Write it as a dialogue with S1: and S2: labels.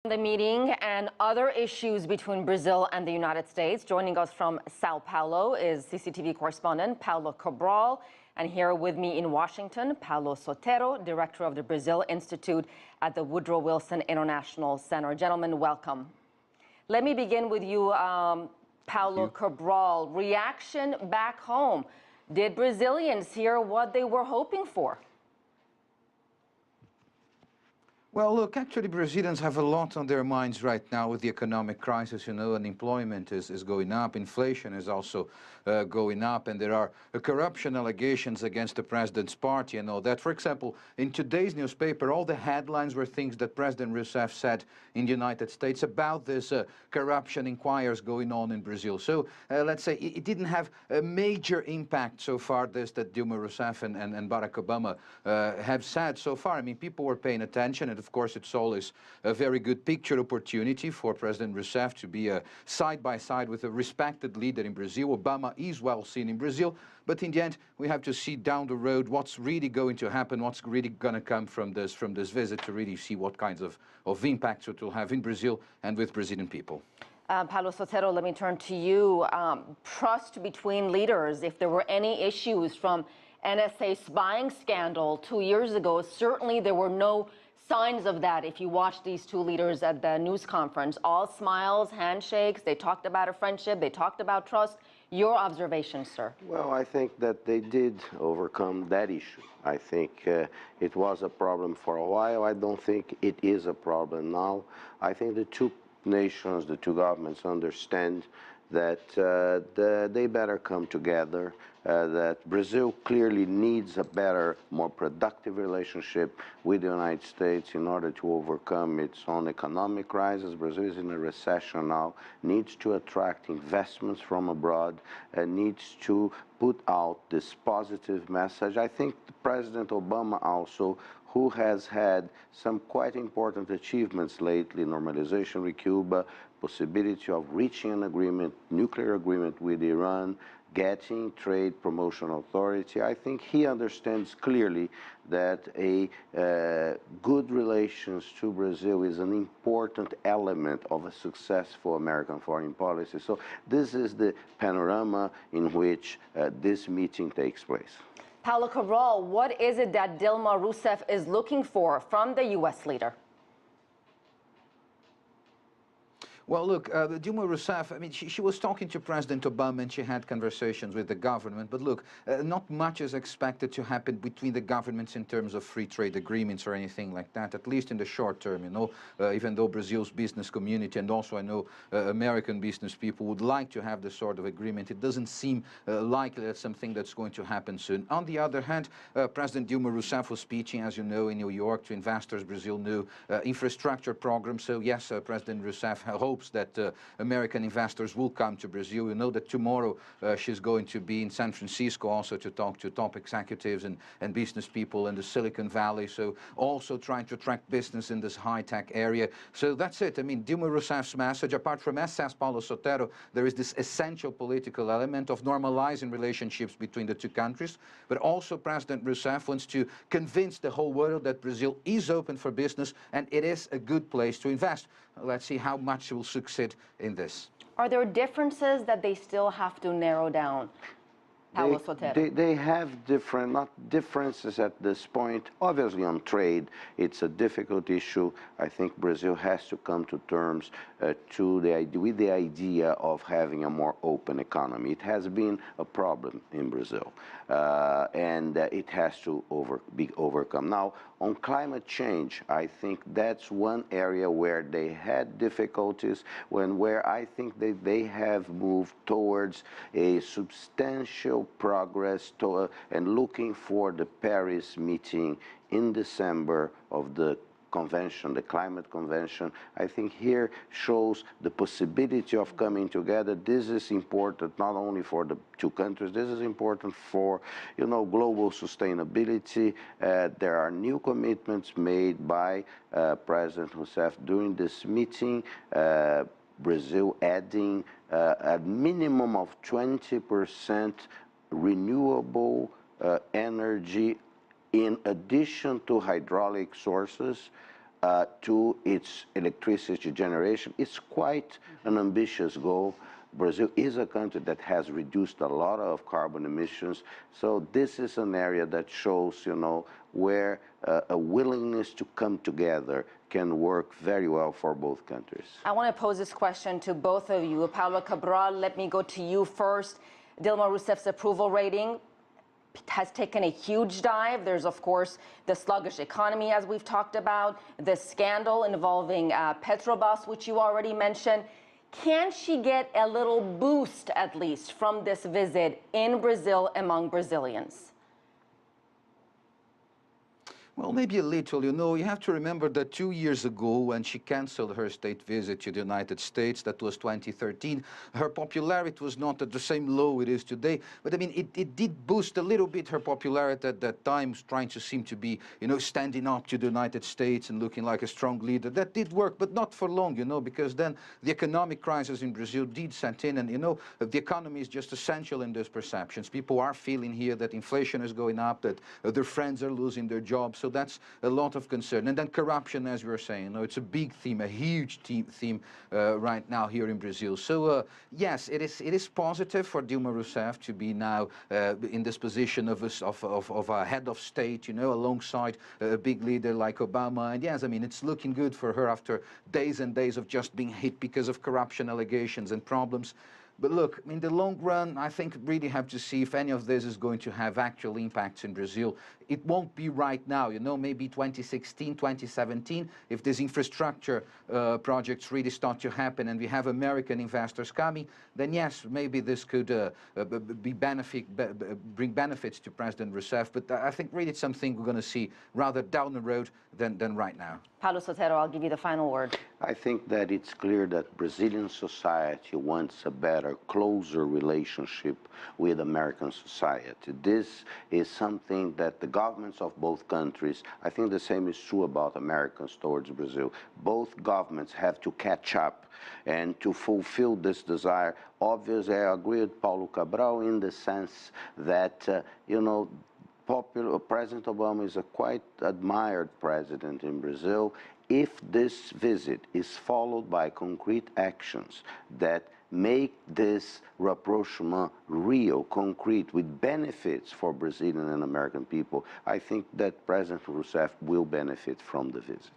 S1: The meeting and other issues between Brazil and the United States. Joining us from Sao Paulo is CCTV correspondent Paulo Cabral, and here with me in Washington, Paulo Sotero, director of the Brazil Institute at the Woodrow Wilson International Center. Gentlemen, welcome. Let me begin with you, Paulo Cabral. Reaction back home. Did Brazilians hear what they were hoping for?
S2: Well, look, actually, Brazilians have a lot on their minds right now with the economic crisis. You know, unemployment is going up, inflation is also going up, and there are corruption allegations against the president's party and all that. For example, in today's newspaper, all the headlines were things that President Rousseff said in the United States about this corruption inquiries going on in Brazil. So let's say it didn't have a major impact so far, this that Dilma Rousseff and Barack Obama have said so far. I mean, people were paying attention, and of course, it's always a very good picture opportunity for President Rousseff to be side by side with a respected leader in Brazil. Obama is well seen in Brazil, but in the end, we have to see down the road what's really going to happen, what's really going to come from this visit to really see what kinds of impacts it will have in Brazil and with Brazilian people.
S1: Paulo Sotero, let me turn to you. Trust between leaders, if there were any issues from NSA spying scandal 2 years ago, certainly there were no signs of that. If you watch these two leaders at the news conference, all smiles, handshakes, they talked about a friendship, they talked about trust. Your observation, sir?
S3: Well, I think that they did overcome that issue. I think it was a problem for a while. I don't think it is a problem now. I think the two nations, the two governments understand that they better come together, that Brazil clearly needs a better, more productive relationship with the United States in order to overcome its own economic crisis. Brazil is in a recession now, needs to attract investments from abroad, needs to put out this positive message. I think President Obama also, who has had some quite important achievements lately, normalization with Cuba, possibility of reaching an agreement, nuclear agreement with Iran, getting trade promotion authority. I think he understands clearly that a good relations to Brazil is an important element of a successful American foreign policy. So this is the panorama in which this meeting takes place.
S1: Paulo Cabral, what is it that Dilma Rousseff is looking for from the U.S. leader?
S2: Well, look, Dilma Rousseff, I mean, she was talking to President Obama and she had conversations with the government. But look, not much is expected to happen between the governments in terms of free trade agreements or anything like that, at least in the short term, you know, even though Brazil's business community and also I know American business people would like to have this sort of agreement. It doesn't seem likely that's something that's going to happen soon. On the other hand, President Dilma Rousseff was speaking, as you know, in New York to investors, Brazil new infrastructure program. So yes, President Rousseff hopes that American investors will come to Brazil. You know that tomorrow she's going to be in San Francisco also to talk to top executives and business people in the Silicon Valley. So also trying to attract business in this high-tech area. So that's it. I mean, Dilma Rousseff's message, apart from says Paulo Sotero, there is this essential political element of normalizing relationships between the two countries. But also President Rousseff wants to convince the whole world that Brazil is open for business and it is a good place to invest. Let's see how much will succeed in this.
S1: Are there differences that they still have to narrow down? Paulo Sotero.
S3: They have not differences at this point. Obviously on trade, it's a difficult issue. I think Brazil has to come to terms with the idea of having a more open economy. It has been a problem in Brazil, and it has to be overcome. Now, on climate change, I think that's one area where they had difficulties, where I think they have moved towards a substantial progress and looking for the Paris meeting in December of the convention, the climate convention. I think here shows the possibility of coming together. This is important not only for the two countries, this is important for, you know, global sustainability. There are new commitments made by President Rousseff during this meeting. Brazil adding a minimum of 20% renewable energy in addition to hydraulic sources to its electricity generation. It's quite an ambitious goal. Brazil is a country that has reduced a lot of carbon emissions, so this is an area that shows, you know, where a willingness to come together can work very well for both countries.
S1: I want to pose this question to both of you. Paulo Cabral, let me go to you first. Dilma Rousseff's approval rating has taken a huge dive. There's, of course, the sluggish economy, as we've talked about, the scandal involving Petrobras, which you already mentioned. Can she get a little boost, at least, from this visit in Brazil among Brazilians?
S2: Well, maybe a little. You know, you have to remember that 2 years ago, when she canceled her state visit to the United States, that was 2013, her popularity was not at the same low it is today. But I mean, it did boost a little bit her popularity at that time, trying to seem to be, you know, standing up to the United States and looking like a strong leader. That did work, but not for long, you know, because then the economic crisis in Brazil did set in. And, you know, the economy is just essential in those perceptions. People are feeling here that inflation is going up, that their friends are losing their jobs. So that's a lot of concern. And then corruption, as we were saying, you know, it's a big theme, a huge theme right now here in Brazil. So yes, it is positive for Dilma Rousseff to be now in this position of a head of state, you know, alongside a big leader like Obama. And yes, I mean, it's looking good for her after days and days of just being hit because of corruption allegations and problems. But look, in the long run, I think really have to see if any of this is going to have actual impacts in Brazil. It won't be right now, you know, maybe 2016, 2017, if these infrastructure projects really start to happen and we have American investors coming, then yes, maybe this could bring benefits to President Rousseff. But I think really it's something we're going to see rather down the road than right now.
S1: Paulo Sotero, I'll give you the final word.
S3: I think that it's clear that Brazilian society wants a better, closer relationship with American society. This is something that the governments of both countries, I think the same is true about Americans towards Brazil. Both governments have to catch up and to fulfill this desire. Obviously, I agree with Paulo Cabral in the sense that, you know, President Obama is a quite admired president in Brazil. If this visit is followed by concrete actions that make this rapprochement real, concrete, with benefits for Brazilian and American people, I think that President Rousseff will benefit from the visit.